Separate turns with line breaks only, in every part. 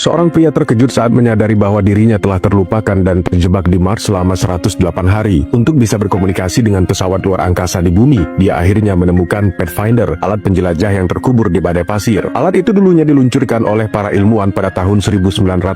Seorang pria terkejut saat menyadari bahwa dirinya telah terlupakan dan terjebak di Mars selama 108 hari. Untuk bisa berkomunikasi dengan pesawat luar angkasa di bumi, dia akhirnya menemukan Pathfinder, alat penjelajah yang terkubur di badai pasir. Alat itu dulunya diluncurkan oleh para ilmuwan pada tahun 1997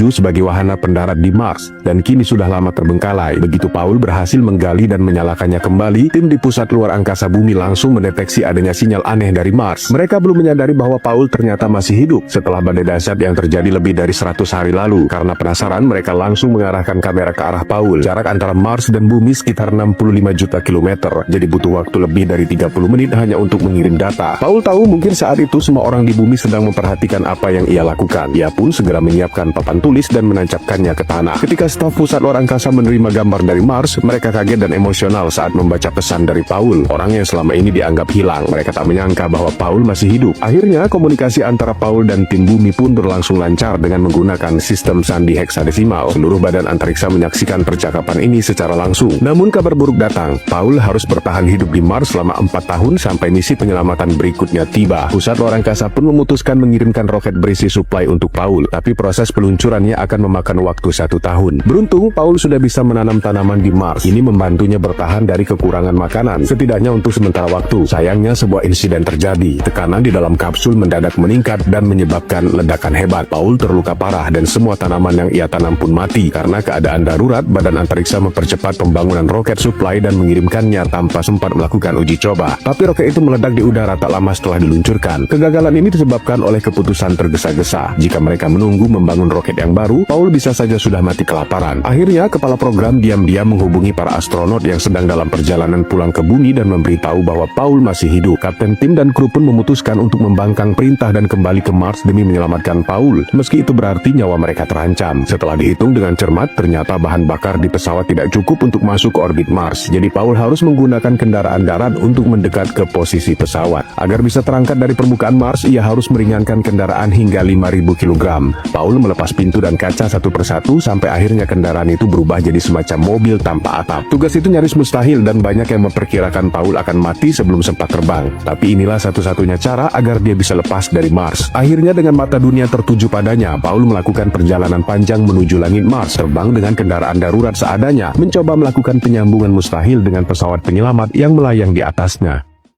sebagai wahana pendarat di Mars, dan kini sudah lama terbengkalai. Begitu Paul berhasil menggali dan menyalakannya kembali, tim di pusat luar angkasa bumi langsung mendeteksi adanya sinyal aneh dari Mars. Mereka belum menyadari bahwa Paul ternyata masih hidup setelah badai dahsyat yang terjadi lebih dari 100 hari lalu. Karena penasaran, mereka langsung mengarahkan kamera ke arah Paul. Jarak antara Mars dan bumi sekitar 65 juta kilometer, jadi butuh waktu lebih dari 30 menit hanya untuk mengirim data. Paul tahu mungkin saat itu semua orang di bumi sedang memperhatikan apa yang ia lakukan. Ia pun segera menyiapkan papan tulis dan menancapkannya ke tanah. Ketika staf pusat luar angkasa menerima gambar dari Mars, mereka kaget dan emosional saat membaca pesan dari Paul. Orang yang selama ini dianggap hilang. Mereka tak menyangka bahwa Paul masih hidup. Akhirnya, komunikasi antara Paul dan tim bumi pun berlangsung lancar dengan menggunakan sistem sandi heksadesimal. Seluruh badan antariksa menyaksikan percakapan ini secara langsung. Namun kabar buruk datang. Paul harus bertahan hidup di Mars selama 4 tahun sampai misi penyelamatan berikutnya tiba. Pusat luar angkasa pun memutuskan mengirimkan roket berisi suplai untuk Paul, tapi proses peluncurannya akan memakan waktu 1 tahun. Beruntung, Paul sudah bisa menanam tanaman di Mars. Ini membantunya bertahan dari kekurangan makanan, setidaknya untuk sementara waktu. Sayangnya, sebuah insiden terjadi. Tekanan di dalam kapsul mendadak meningkat dan menyebabkan ledakan hebat. Paul terluka parah dan semua tanaman yang ia tanam pun mati. Karena keadaan darurat, badan antariksa mempercepat pembangunan roket suplai dan mengirimkannya tanpa sempat melakukan uji coba. Tapi roket itu meledak di udara tak lama setelah diluncurkan. Kegagalan ini disebabkan oleh keputusan tergesa-gesa. Jika mereka menunggu membangun roket yang baru, Paul bisa saja sudah mati kelaparan. Akhirnya, kepala program diam-diam menghubungi para astronot yang sedang dalam perjalanan pulang ke bumi dan memberitahu bahwa Paul masih hidup. Kapten tim dan kru pun memutuskan untuk membangkang perintah dan kembali ke Mars demi menyelamatkan Paul, meski itu berarti nyawa mereka terancam. Setelah dihitung dengan cermat, ternyata bahan bakar di pesawat tidak cukup untuk masuk ke orbit Mars. Jadi Paul harus menggunakan kendaraan darat untuk mendekat ke posisi pesawat. Agar bisa terangkat dari permukaan Mars, ia harus meringankan kendaraan hingga 5.000 kg. Paul melepas pintu dan kaca satu persatu sampai akhirnya kendaraan itu berubah jadi semacam mobil tanpa atap. Tugas itu nyaris mustahil dan banyak yang memperkirakan Paul akan mati sebelum sempat terbang. Tapi inilah satu-satunya cara agar dia bisa lepas dari Mars. Akhirnya dengan mata dunia tertuju padanya, Paul melakukan perjalanan panjang menuju langit Mars, terbang dengan kendaraan darurat seadanya, mencoba melakukan penyambungan mustahil dengan pesawat penyelamat yang melayang di atasnya.